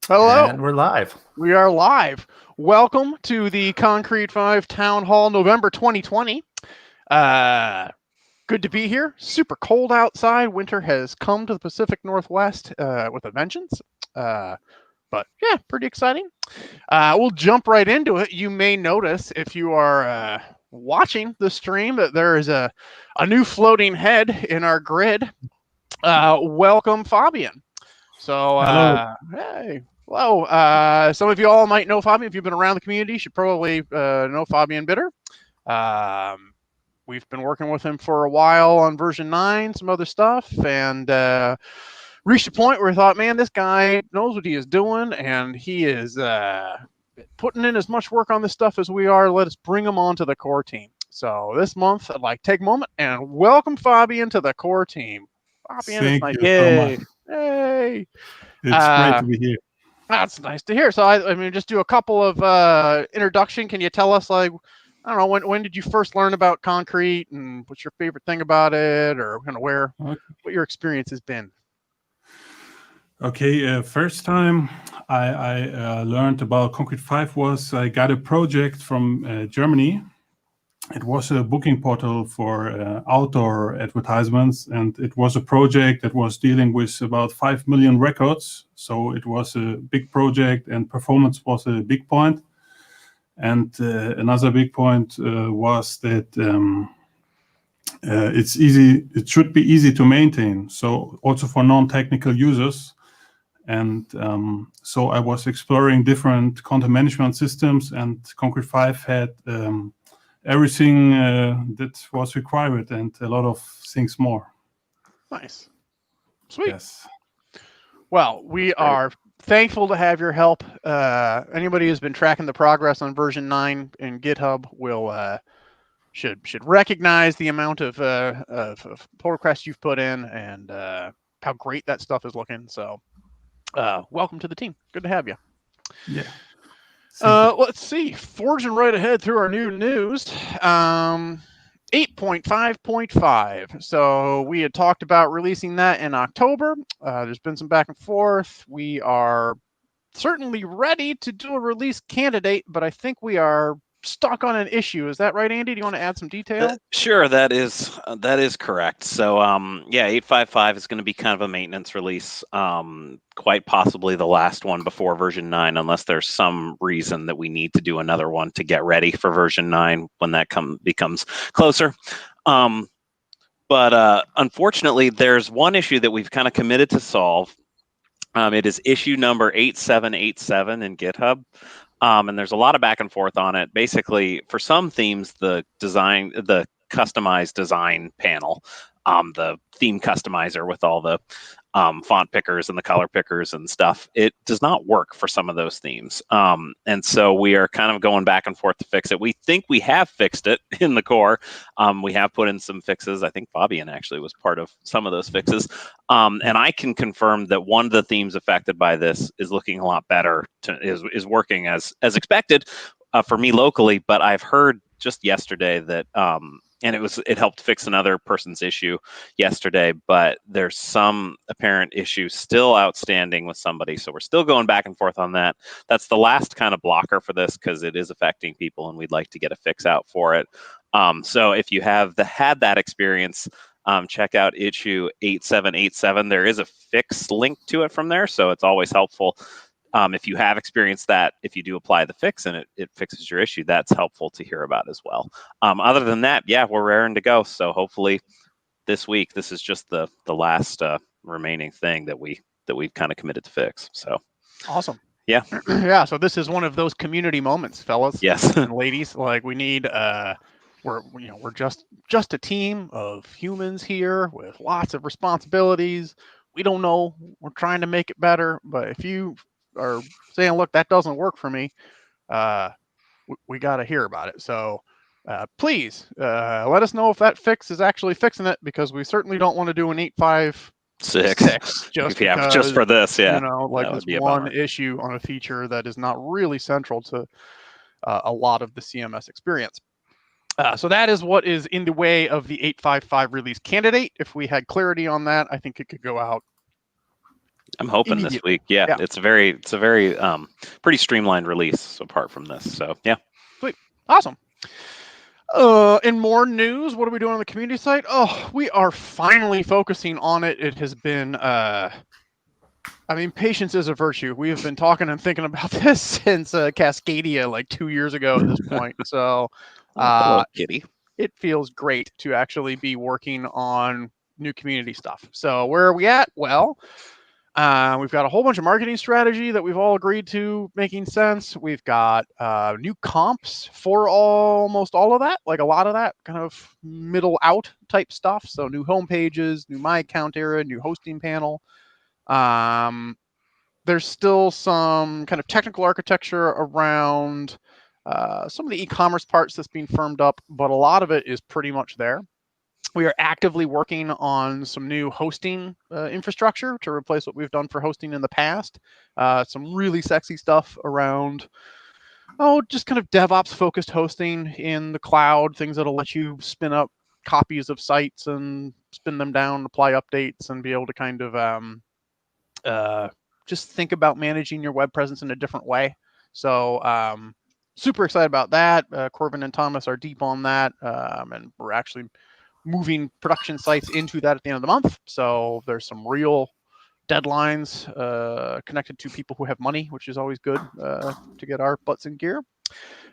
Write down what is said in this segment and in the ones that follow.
Hello. And we're live. We are live. Welcome to the concrete5 Town Hall November 2020. Good to be here. Super cold outside. Winter has come to the Pacific Northwest with a vengeance. But yeah, pretty exciting. We'll jump right into it. You may notice if you are watching the stream that there is a new floating head in our grid. Welcome, Fabian. So, Hello. hey, hello. Some of you all might know Fabian. If you've been around the community, you should probably know Fabian Bitter. We've been working with him for a while on version 9, some other stuff, and reached a point where we thought, man, this guy knows what he is doing, and he is putting in as much work on this stuff as we are. Let us bring him onto the core team. So this month, I'd like to take a moment and welcome Fabian to the core team. Fabian, it's Thank nice. you so much. Hey. It's great to be here. That's nice to hear. So I mean, just do a couple of introduction. Can you tell us, like, I don't know, when did you first learn about concrete, and what's your favorite thing about it, or kind of what your experience has been? Okay, first time I learned about concrete5 was I got a project from Germany. It was a booking portal for outdoor advertisements, and it was a project that was dealing with about 5 million records. So it was a big project, and performance was a big point. And another big point was that it's easy. It should be easy to maintain. So also for non-technical users. And so I was exploring different content management systems, and concrete5 had everything that was required and a lot of things more. Nice. Sweet. Yes. Well, we are thankful to have your help. Anybody who's been tracking the progress on version 9 in GitHub will should recognize the amount of pull requests you've put in, and how great that stuff is looking. So welcome to the team. Good to have you. Yeah. Let's see. Forging right ahead through our new news. 8.5.5. So we had talked about releasing that in October. There's been some back and forth. We are certainly ready to do a release candidate, but I think we are stuck on an issue. Is that right, Andy? Do you want to add some detail? Sure, that is correct. So yeah, 8.5.5 is going to be kind of a maintenance release, quite possibly the last one before version 9, unless there's some reason that we need to do another one to get ready for version 9 when that becomes closer. But unfortunately, there's one issue that we've kind of committed to solve. It is issue number 8787 in GitHub. And there's a lot of back and forth on it. Basically, for some themes, the customized design panel, the theme customizer with all the font pickers and the color pickers and stuff, it does not work for some of those themes. And so we are kind of going back and forth to fix it. We think we have fixed it in the core. We have put in some fixes. I think Fabian actually was part of some of those fixes. And I can confirm that one of the themes affected by this is looking a lot better, is working as expected for me locally. But I've heard just yesterday that and it helped fix another person's issue yesterday, but there's some apparent issue still outstanding with somebody. So we're still going back and forth on that. That's the last kind of blocker for this, because it is affecting people and we'd like to get a fix out for it. So if you have had that experience, check out issue 8787. There is a fix link to it from there, so it's always helpful. If you have experienced that, if you do apply the fix and it fixes your issue, that's helpful to hear about as well. Other than that, yeah, we're raring to go. So hopefully this week, this is just the last remaining thing that we've kind of committed to fix. So awesome. Yeah. Yeah. So this is one of those community moments, fellas. Yes. And ladies. Like, we need we're just a team of humans here with lots of responsibilities. We don't know. We're trying to make it better, but if you are saying, look, that doesn't work for me, we got to hear about it. So please let us know if that fix is actually fixing it, because we certainly don't want to do an 8.5.6 just for this. Yeah, like this one issue on a feature that is not really central to a lot of the CMS experience. So that is what is in the way of the 8.5.5 release candidate. If we had clarity on that, I think it could go out I'm hoping this immediately. week. Yeah, Yeah. it's a very pretty streamlined release apart from this. So yeah. Sweet. Awesome. In more news, what are we doing on the community site? Oh, we are finally focusing on it. It has been, I mean, patience is a virtue. We have been talking and thinking about this since Cascadia, like 2 years ago at this point. So Oh, hello, kitty. it feels great to actually be working on new community stuff. So where are we at? Well, we've got a whole bunch of marketing strategy that we've all agreed to making sense. We've got new comps for almost all of that, like a lot of that kind of middle out type stuff. So new home pages, new my account era, new hosting panel. There's still some kind of technical architecture around some of the e-commerce parts that's being firmed up, but a lot of it is pretty much there. We are actively working on some new hosting infrastructure to replace what we've done for hosting in the past. Some really sexy stuff around, just kind of DevOps focused hosting in the cloud, things that'll let you spin up copies of sites and spin them down, apply updates, and be able to kind of just think about managing your web presence in a different way. So super excited about that. Corbin and Thomas are deep on that, and we're actually moving production sites into that at the end of the month. So there's some real deadlines connected to people who have money, which is always good to get our butts in gear.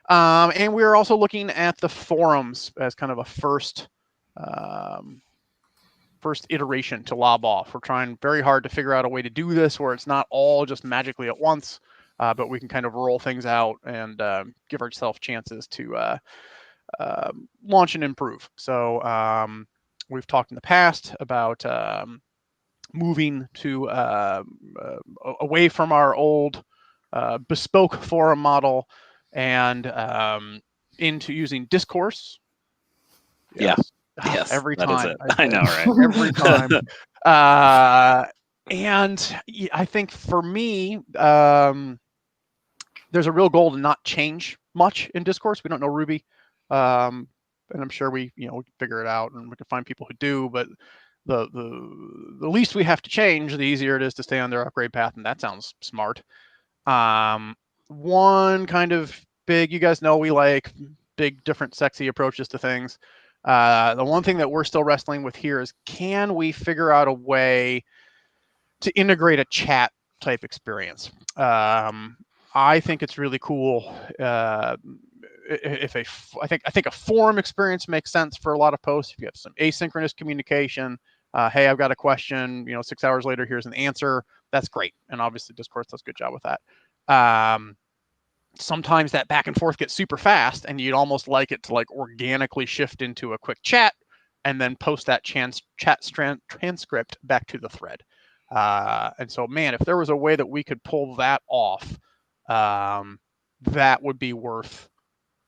And we're also looking at the forums as kind of a first iteration to lob off. We're trying very hard to figure out a way to do this where it's not all just magically at once, but we can kind of roll things out and give ourselves chances to launch and improve. So we've talked in the past about moving to away from our old bespoke forum model and into using discourse. Yes. Yes, every that time. is it. I know, right? Every time. And I think for me, there's a real goal to not change much in discourse. We don't know Ruby. And I'm sure we can figure it out and we can find people who do, but the least we have to change, the easier it is to stay on their upgrade path, and that sounds smart. One kind of big, you guys know we like big, different, sexy approaches to things. The one thing that we're still wrestling with here is, can we figure out a way to integrate a chat type experience? I think it's really cool. I think a forum experience makes sense for a lot of posts. If you have some asynchronous communication, hey, I've got a question, 6 hours later, here's an answer. That's great. And obviously Discourse does a good job with that. Sometimes that back and forth gets super fast and you'd almost like it to like organically shift into a quick chat and then post that chat transcript back to the thread. And so, man, if there was a way that we could pull that off, that would be worth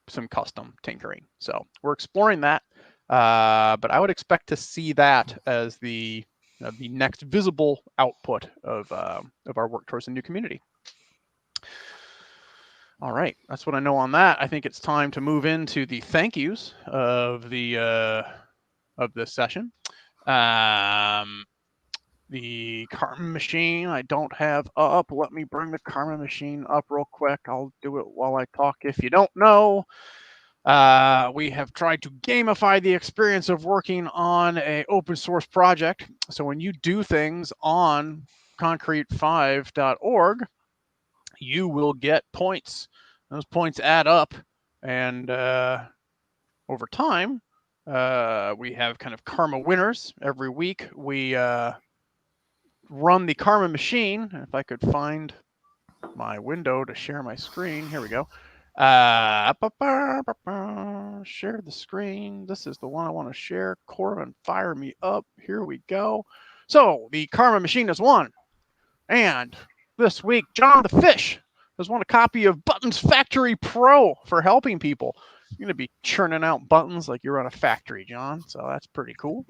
some custom tinkering. So we're exploring that, but I would expect to see that as the next visible output of our work towards a new community. All right, that's what I know on that. I think it's time to move into the thank yous of the of this session. The Karma machine I don't have up. Let me bring the Karma machine up real quick. I'll do it while I talk. If you don't know, we have tried to gamify the experience of working on an open source project. So when you do things on concrete5.org, you will get points. Those points add up, and over time, we have kind of karma winners. Every week, we run the karma machine. If I could find my window to share my screen, here we go. Share the screen. This is the one I want to share. Corbin, fire me up. Here we go. So the karma machine has won, and this week, John the Fish has won a copy of Buttons Factory Pro for helping people. You're going to be churning out buttons like you're on a factory, John. So that's pretty cool.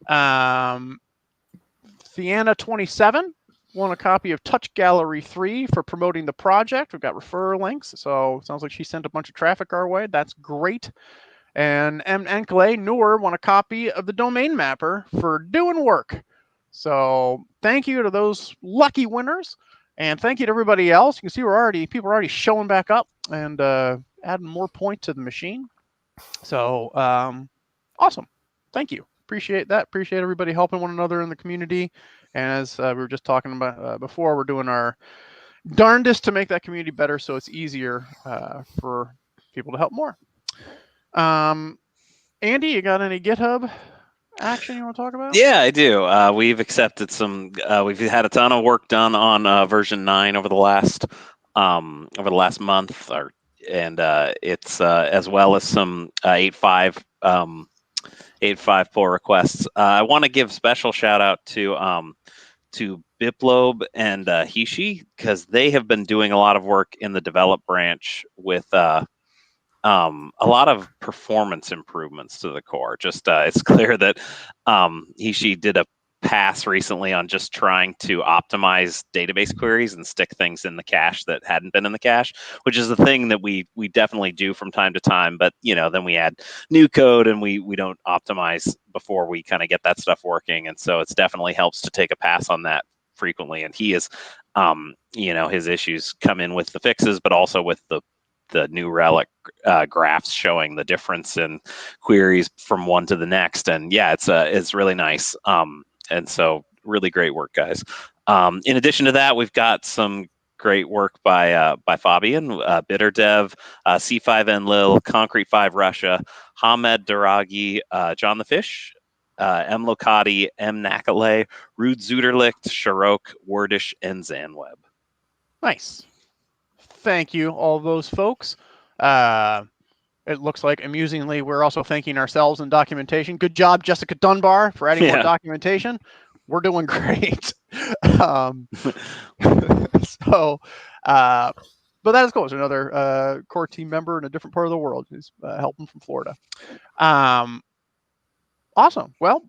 Theana27 won a copy of Touch Gallery 3 for promoting the project. We've got referral links. So it sounds like she sent a bunch of traffic our way. That's great. And M. Enkele Noor won a copy of the Domain Mapper for doing work. So thank you to those lucky winners, and thank you to everybody else. You can see people are already showing back up and adding more points to the machine. So awesome. Thank you. Appreciate that. Appreciate everybody helping one another in the community. And as we were just talking about before, we're doing our darndest to make that community better so it's easier for people to help more. Andy, you got any GitHub action you want to talk about? Yeah, I do. We've accepted some. We've had a ton of work done on version 9 over the last month, and it's as well as some 8.5 8.5 pull requests. I want to give special shout out to Biplob and Hishi, because they have been doing a lot of work in the develop branch with a lot of performance improvements to the core. Just it's clear that Hishi did a pass recently on just trying to optimize database queries and stick things in the cache that hadn't been in the cache, which is the thing that we definitely do from time to time. But then we add new code and we don't optimize before we kind of get that stuff working, and so it's definitely helps to take a pass on that frequently. And he is his issues come in with the fixes, but also with the new relic graphs showing the difference in queries from one to the next. And yeah, it's really nice. And so really great work, guys. In addition to that, we've got some great work by Fabian, BitterDev, C5 Enlil, concrete5 Russia, Hamed Daragi, John the Fish, M. Lokati, M. Nakale, Rude Zuderlicht, Sharok, Wordish, and Zanweb. Nice. Thank you, all those folks. It looks like, amusingly, we're also thanking ourselves in documentation. Good job, Jessica Dunbar, for adding more documentation. We're doing great. But that is cool. It's another core team member in a different part of the world who's helping from Florida. Awesome. Well,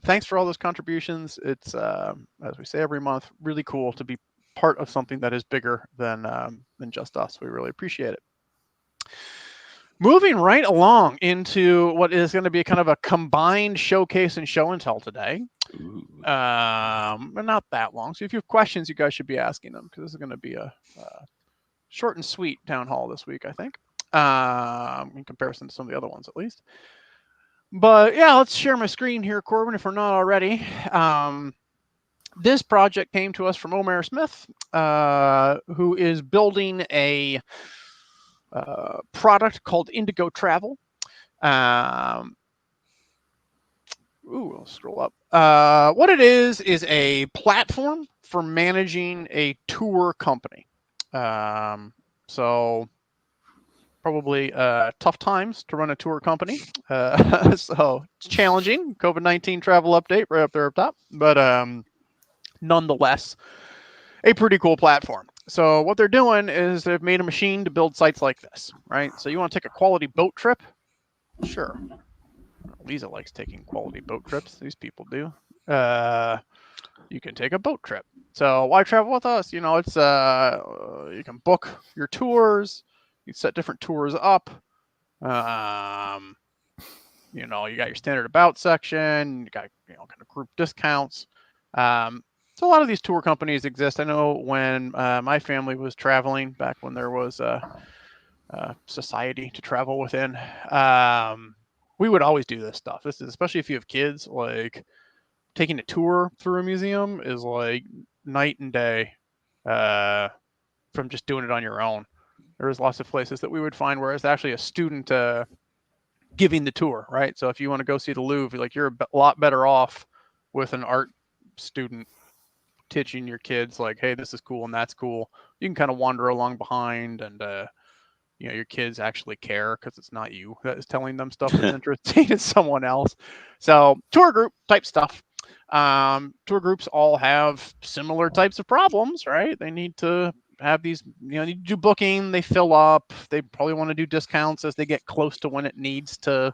thanks for all those contributions. It's, as we say every month, really cool to be part of something that is bigger than just us. We really appreciate it. Moving right along into what is going to be kind of a combined showcase and show and tell today. But not that long. So if you have questions, you guys should be asking them, because this is going to be a short and sweet town hall this week, I think, in comparison to some of the other ones at least. But yeah, let's share my screen here, Corbin, if we're not already. This project came to us from Omer Smith, who is building a product called Indigo Travel. I'll scroll up. What it is a platform for managing a tour company. So probably tough times to run a tour company. So it's challenging. COVID-19 travel update right up there up top. But nonetheless, a pretty cool platform. So what they're doing is they've made a machine to build sites like this, right? So you want to take a quality boat trip? Sure. Lisa likes taking quality boat trips. These people do. You can take a boat trip. So why travel with us? It's you can book your tours. You set different tours up. You got your standard about section. You got kind of group discounts. So a lot of these tour companies exist. I know when my family was traveling back when there was a society to travel within, we would always do this stuff. This is especially if you have kids. Like taking a tour through a museum is like night and day from just doing it on your own. There's lots of places that we would find where it's actually a student giving the tour, right? So if you want to go see the Louvre, you're a lot better off with an art student teaching your kids, like, hey, this is cool and that's cool. You can kind of wander along behind, and your kids actually care because it's not you that is telling them stuff that's interesting. It's someone else. So tour group type stuff. Tour groups all have similar types of problems, right? They need to have these, need to do booking, they fill up, they probably want to do discounts as they get close to when it needs to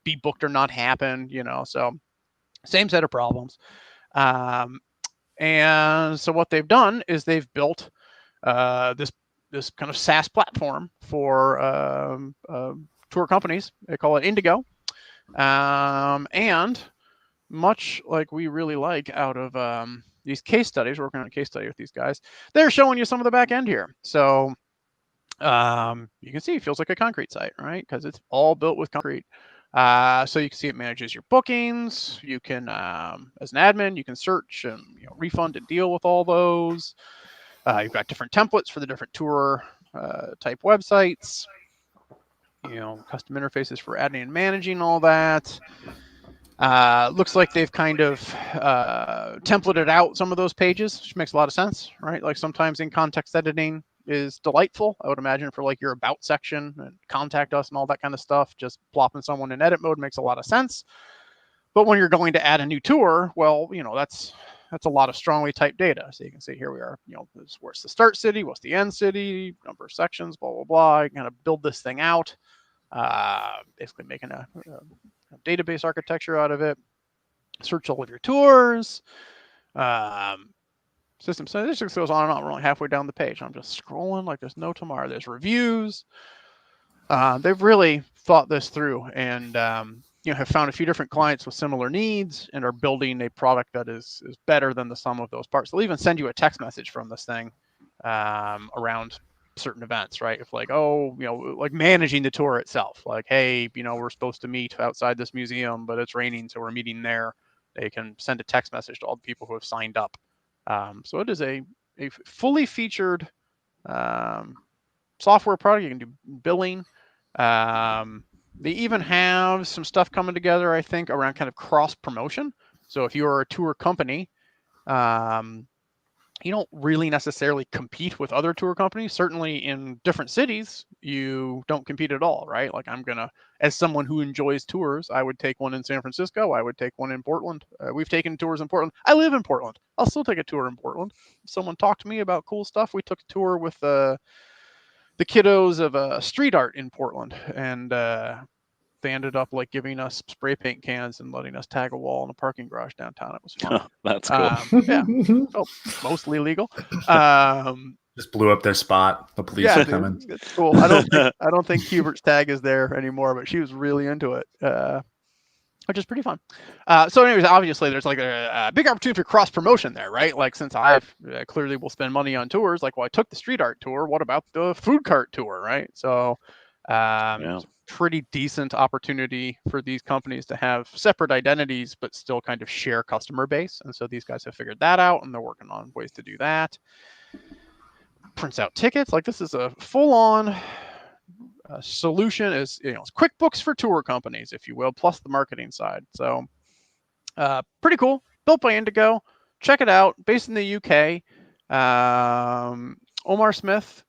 be booked or not happen, so same set of problems. And so what they've done is they've built this kind of SaaS platform for tour companies. They call it Indigo. And much like we really like out of these case studies, working on a case study with these guys, they're showing you some of the back end here. So you can see it feels like a concrete site, right? Because it's all built with concrete. So you can see it manages your bookings. You can, as an admin, you can search and refund and deal with all those. You've got different templates for the different tour type websites. Custom interfaces for adding and managing all that. Looks like they've kind of templated out some of those pages, which makes a lot of sense, right? Like sometimes in context editing is delightful. I would imagine for like your about section and contact us and all that kind of stuff, just plopping someone in edit mode makes a lot of sense. But when you're going to add a new tour, well, that's a lot of strongly typed data. So you can see here we are, where's the start city, what's the end city, number of sections, blah, blah, blah. You kind of build this thing out, basically making a database architecture out of it. Search all of your tours. System statistics goes on and on. We're only halfway down the page. I'm just scrolling like there's no tomorrow. There's reviews. They've really thought this through and have found a few different clients with similar needs and are building a product that is better than the sum of those parts. They'll even send you a text message from this thing around certain events, right? If like, like managing the tour itself, like, hey, we're supposed to meet outside this museum, but it's raining, so we're meeting there. They can send a text message to all the people who have signed up. So it is a fully featured software product. You can do billing. They even have some stuff coming together, I think, around kind of cross promotion. So if you are a tour company, you don't really necessarily compete with other tour companies. Certainly in different cities, you don't compete at all, right? Like as someone who enjoys tours, I would take one in San Francisco. I would take one in Portland. We've taken tours in Portland. I live in Portland. I'll still take a tour in Portland. If someone talked to me about cool stuff. We took a tour with the kiddos of street art in Portland, and they ended up like giving us spray paint cans and letting us tag a wall in a parking garage downtown. It was fun. That's cool. Yeah, mostly legal. Just blew up their spot. The police are coming. It's cool. I don't think Hubert's tag is there anymore, but she was really into it, which is pretty fun. So, anyways, obviously, there's like a big opportunity for cross promotion there, right? Like, since I've clearly will spend money on tours, like, well, I took the street art tour. What about the food cart tour, right? So, it's a pretty decent opportunity for these companies to have separate identities, but still kind of share customer base. And so these guys have figured that out, and they're working on ways to do that. Prints out tickets. Like, this is a full-on solution. It's QuickBooks for tour companies, if you will, plus the marketing side. So pretty cool. Built by Indigo. Check it out. Based in the UK. Omar Smith.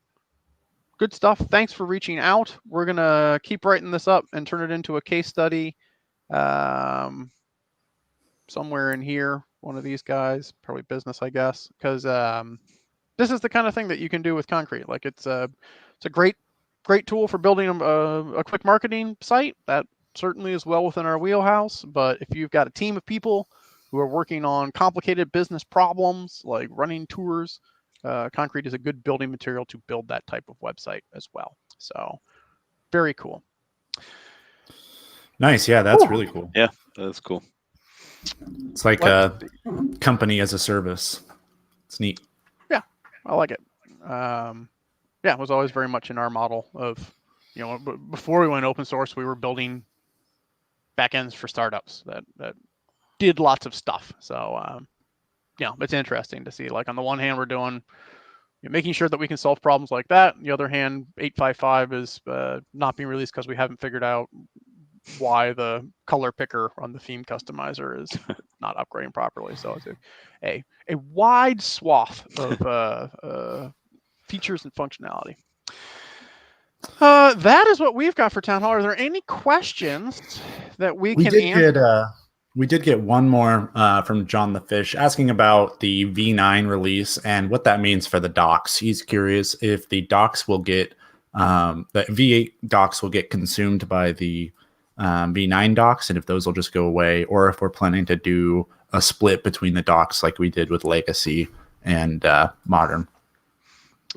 Good stuff. Thanks for reaching out. We're going to keep writing this up and turn it into a case study somewhere in here. One of these guys, probably business, I guess, because this is the kind of thing that you can do with concrete. Like, it's a great tool for building a quick marketing site. That certainly is well within our wheelhouse. But if you've got a team of people who are working on complicated business problems like running tours, concrete is a good building material to build that type of website as well. So very cool. Nice. Yeah, that's really cool. Yeah, that's cool. It's like a company as a service. It's neat. Yeah, I like it. Yeah, it was always very much in our model of, before we went open source, we were building backends for startups that did lots of stuff. So it's interesting to see. Like, on the one hand, we're doing making sure that we can solve problems like that. On the other hand, 855 is not being released because we haven't figured out why the color picker on the theme customizer is not upgrading properly. So it's a wide swath of features and functionality. That is what we've got for Town Hall. Are there any questions that we can answer? We did get one more from John the Fish asking about the V9 release and what that means for the docs. He's curious if the docs will get the V8 docs will get consumed by the V9 docs, and if those will just go away, or if we're planning to do a split between the docs like we did with Legacy and Modern.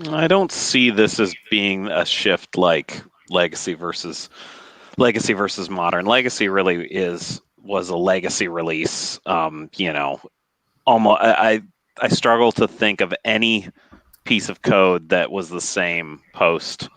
I don't see this as being a shift like Legacy versus Modern. Legacy really is was a legacy release. Almost I struggle to think of any piece of code that was the same post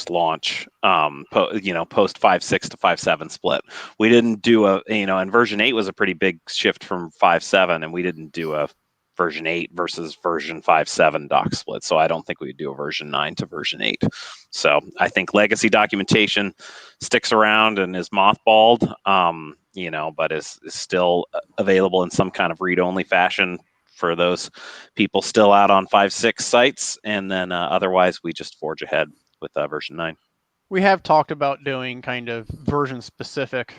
launch, post 5.6 to 5.7 split. We didn't do and version 8 was a pretty big shift from 5.7, and we didn't do a version 8 versus version 5.7 doc split. So I don't think we'd do a version 9 to version 8. So I think legacy documentation sticks around and is mothballed, but is still available in some kind of read-only fashion for those people still out on 5.6 sites. And then otherwise, we just forge ahead with version 9. We have talked about doing kind of version-specific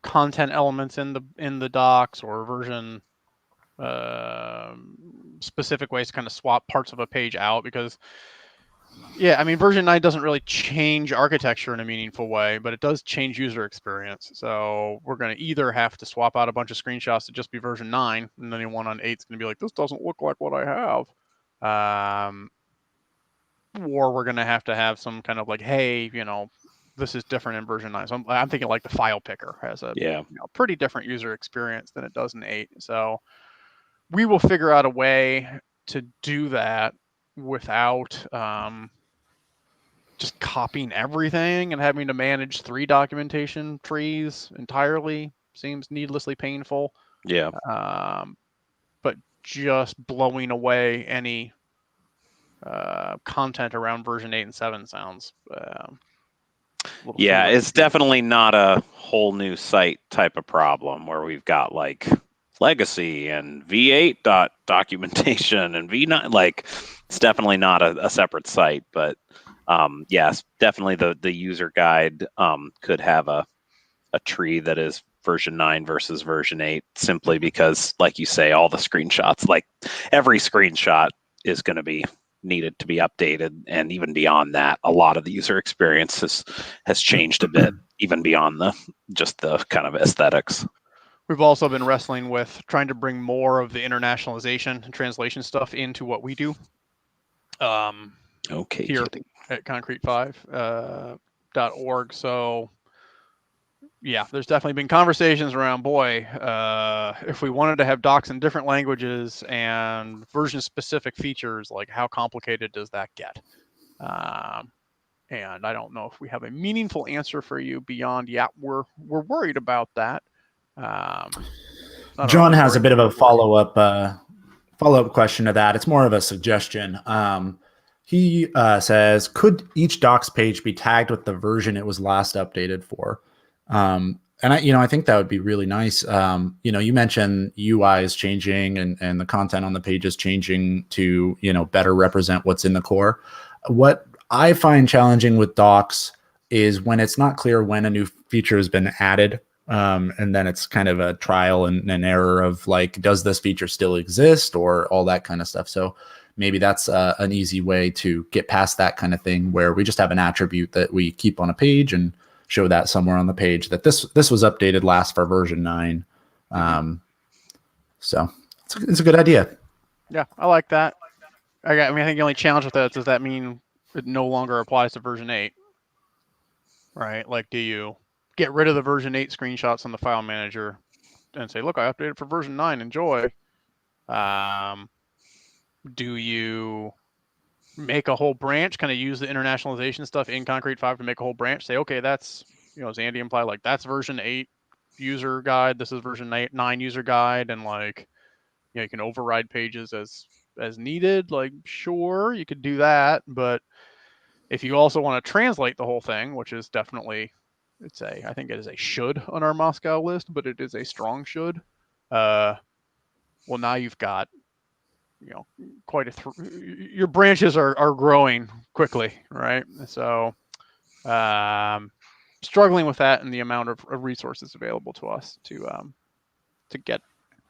content elements in the docs, or version specific ways to kind of swap parts of a page out, because version 9 doesn't really change architecture in a meaningful way, but it does change user experience. So we're going to either have to swap out a bunch of screenshots to just be version 9, and then anyone on 8 is going to be like, this doesn't look like what I have. Or we're going to have some kind of like, hey, this is different in version 9. So I'm thinking like the file picker has a pretty different user experience than it does in 8. So we will figure out a way to do that without just copying everything and having to manage 3 documentation trees entirely. Seems needlessly painful. Yeah. But just blowing away any content around version 8 and 7 sounds it's definitely not a whole new site type of problem where we've got like legacy and V8 documentation and V9. Like, it's definitely not a separate site, but yes, definitely the user guide could have a tree that is version 9 versus version 8, simply because, like you say, all the screenshots, like every screenshot is going to be needed to be updated. And even beyond that, a lot of the user experience has changed a bit, even beyond the kind of aesthetics. We've also been wrestling with trying to bring more of the internationalization and translation stuff into what we do. Here at concrete5.org. So yeah, there's definitely been conversations around, if we wanted to have docs in different languages and version specific features, like how complicated does that get? And I don't know if we have a meaningful answer for you beyond, we're worried about that. John has a bit of a follow-up question to that. It's more of a suggestion. He says, could each docs page be tagged with the version it was last updated for? And I think that would be really nice. You mentioned UI is changing and the content on the page is changing to, better represent what's in the core. What I find challenging with docs is when it's not clear when a new feature has been added. And then it's kind of a trial and an error of like, does this feature still exist, or all that kind of stuff. So maybe that's an easy way to get past that kind of thing, where we just have an attribute that we keep on a page and show that somewhere on the page that this was updated last for version 9. So it's a good idea. Yeah, I like that. I think the only challenge with that is, does that mean it no longer applies to version 8? Right? Like, do you get rid of the version 8 screenshots on the file manager and say, look, I updated for version 9, enjoy? Do you make a whole branch, kind of use the internationalization stuff in Concrete5 to make a whole branch, say, okay, that's, as Andy implied, like that's version 8 user guide, this is version 9 user guide, and like, you can override pages as needed. Like, sure, you could do that, but if you also want to translate the whole thing, which is definitely, I think it is a should on our Moscow list, but it is a strong should. Well, now you've got, quite your branches are growing quickly, right? So, struggling with that and the amount of resources available to us to get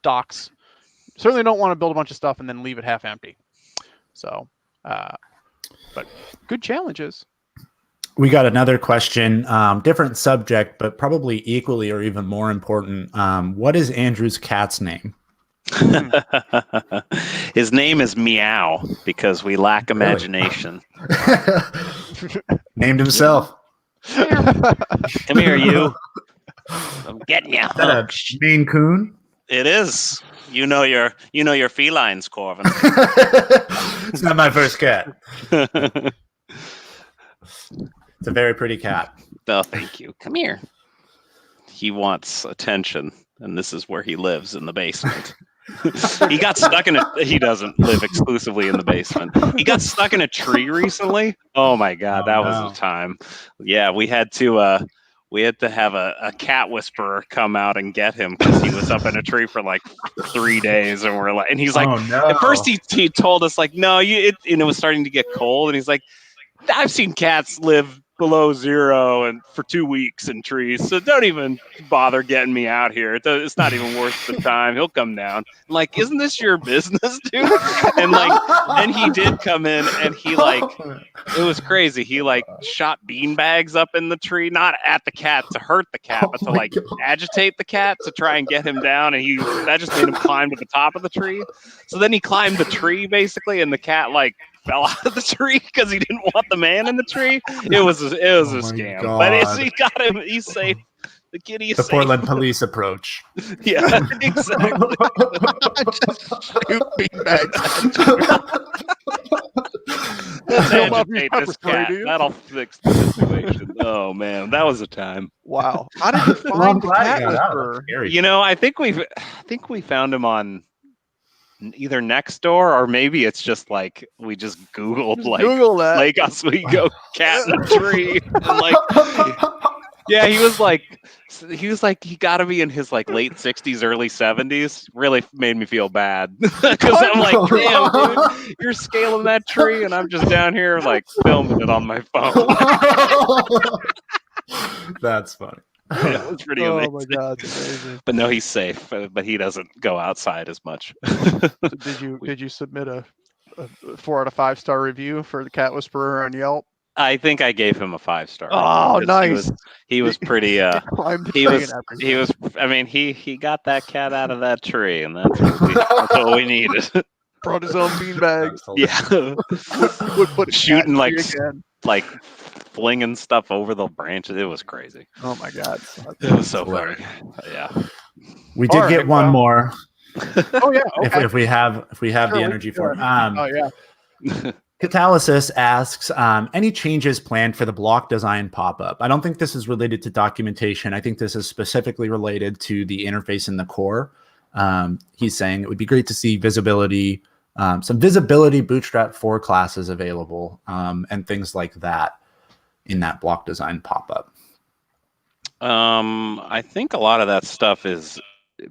docs. Certainly don't want to build a bunch of stuff and then leave it half empty. So, but good challenges. We got another question, different subject, but probably equally or even more important. What is Andrew's cat's name? His name is Meow, because we lack imagination. Named himself. Come here, you. I'm getting you. Is that a Maine Coon? It is. You know your felines, Corvin. It's not my first cat. It's a very pretty cat. Oh, thank you. Come here. He wants attention, and this is where he lives, in the basement. He got stuck in he doesn't live exclusively in the basement. He got stuck in a tree recently. Oh my God, that was a time. Yeah, we had to have a cat whisperer come out and get him because he was up in a tree for like 3 days, and and he's like, at first he told us like, no, and it was starting to get cold, and he's like, I've seen cats live below 0 and for 2 weeks in trees, so don't even bother getting me out here. It's not even worth the time. He'll come down. I'm like, isn't this your business, dude? And like, then he did come in, and he like, it was crazy. He like shot beanbags up in the tree, not at the cat to hurt the cat, but to like agitate the cat to try and get him down. And that just made him climb to the top of the tree. So then he climbed the tree basically, and the cat like fell out of the tree because he didn't want the man in the tree. It was a scam, but he got him. He's safe. The kitty is the safe. Portland police approach. Yeah, exactly. Shoot beanbags. That'll fix the situation. Oh man, that was a time. Wow. How did you find the cat whisperer? You know, I think we found him on either Nextdoor, or maybe it's just like we just Googled like Google that. Lake Oswego cat in a tree, and like, yeah, he was like he got to be in his like late 60s, early 70s. Really made me feel bad because I'm like, damn, dude, you're scaling that tree, and I'm just down here like filming it on my phone. That's funny. Yeah, it's pretty amazing. Oh my God, it's amazing. But no, he's safe. But he doesn't go outside as much. Did you submit a 4 out of 5 star review for the cat whisperer on Yelp? I think I gave him a 5-star. Oh, nice. He was pretty. He was. I mean, he got that cat out of that tree, and that's what we needed. Brought his own beanbags. Yeah. Would shooting like flinging stuff over the branches. It was crazy. Oh my God. It was so funny. Yeah. We did get one more. Oh yeah. Okay. If we have the energy for it. Oh yeah. Catalysis asks, any changes planned for the block design pop-up? I don't think this is related to documentation. I think this is specifically related to the interface in the core. He's saying it would be great to see visibility, some visibility Bootstrap 4 classes available, and things like that in that block design pop-up. I think a lot of that stuff is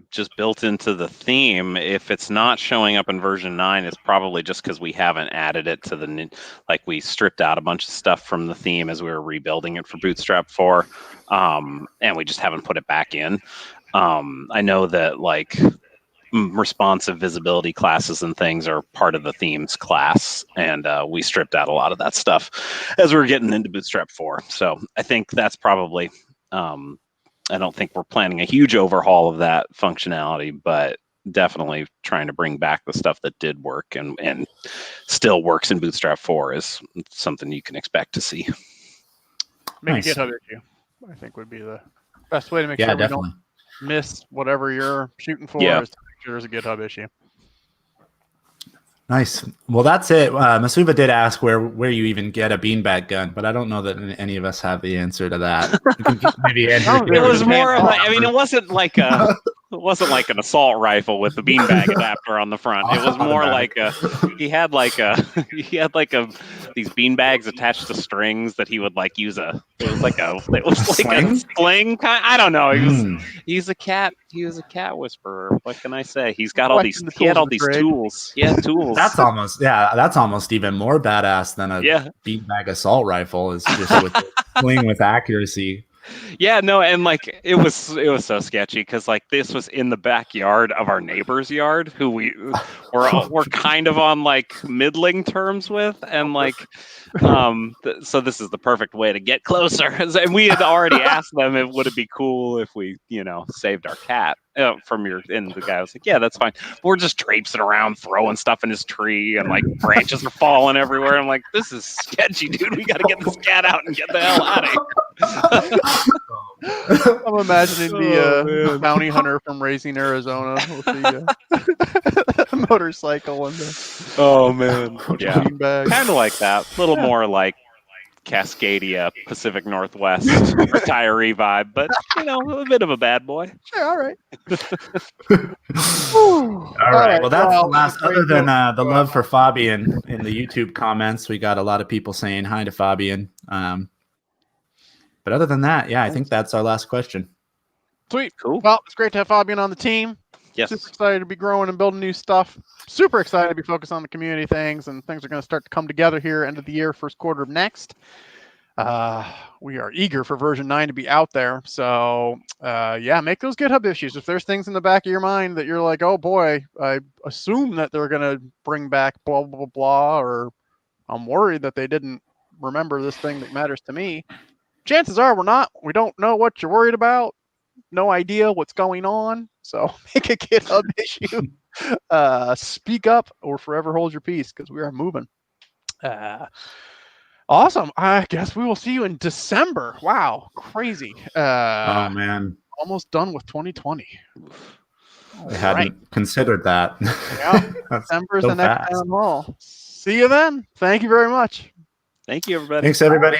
just built into the theme. If it's not showing up in version 9, it's probably just because we haven't added it to the like we stripped out a bunch of stuff from the theme as we were rebuilding it for Bootstrap 4, and we just haven't put it back in. I know that like responsive visibility classes and things are part of the themes class, and we stripped out a lot of that stuff as we were getting into Bootstrap 4. So I think that's probably I don't think we're planning a huge overhaul of that functionality, but definitely trying to bring back the stuff that did work and still works in Bootstrap 4 is something you can expect to see. Maybe Nice. GitHub issue, I think, would be the best way to make Yeah, sure definitely. we don't miss whatever you're shooting for. Yeah. Is to make sure there's a GitHub issue. Nice. Well, that's it. Masuva did ask where you even get a beanbag gun, but I don't know that any of us have the answer to that. Maybe Andrew. It was more of I mean, it wasn't like an assault rifle with the beanbag adapter on the front. It was more like he had these beanbags attached to strings that he would like use a sling kind. I don't know. He's a cat whisperer. What can I say? He had all these tools. He had tools. That's almost even more badass than a beanbag assault rifle. Is just with sling with accuracy. Yeah, no, and like it was so sketchy because like this was in the backyard of our neighbor's yard, who we're kind of on like middling terms with, and like so this is the perfect way to get closer. And we had already asked them if would it be cool if we saved our cat from your, and the guy was like, yeah, that's fine. We're just traipsing around throwing stuff in his tree, and like branches are falling everywhere. I'm like, this is sketchy, dude. We got to get this cat out and get the hell out of here. I'm imagining the bounty hunter from Raising Arizona with the motorcycle and the Oh man, yeah, bean bag. kind of like that. A little more like Cascadia, Pacific Northwest retiree vibe, but a bit of a bad boy. Yeah, all right. All right. Well, that's the last. great Other than note. the love for Fabian in the YouTube comments, we got a lot of people saying hi to Fabian. But other than that, yeah, I think that's our last question. Sweet. Cool. Well, it's great to have Fabian on the team. Yes. Super excited to be growing and building new stuff. Super excited to be focused on the community things, and things are going to start to come together here end of the year, first quarter of next. We are eager for version 9 to be out there. So yeah, make those GitHub issues. If there's things in the back of your mind that you're like, oh boy, I assume that they're going to bring back blah, blah, blah, or I'm worried that they didn't remember this thing that matters to me. Chances are we don't know what you're worried about. No idea what's going on. So make a GitHub issue. Speak up or forever hold your peace, because we are moving. Awesome. I guess we will see you in December. Wow. Crazy. Oh man, almost done with 2020. I hadn't considered that. Yeah. December is so the next fast. town hall. See you then. Thank you very much. Thank you, everybody. Thanks, everybody.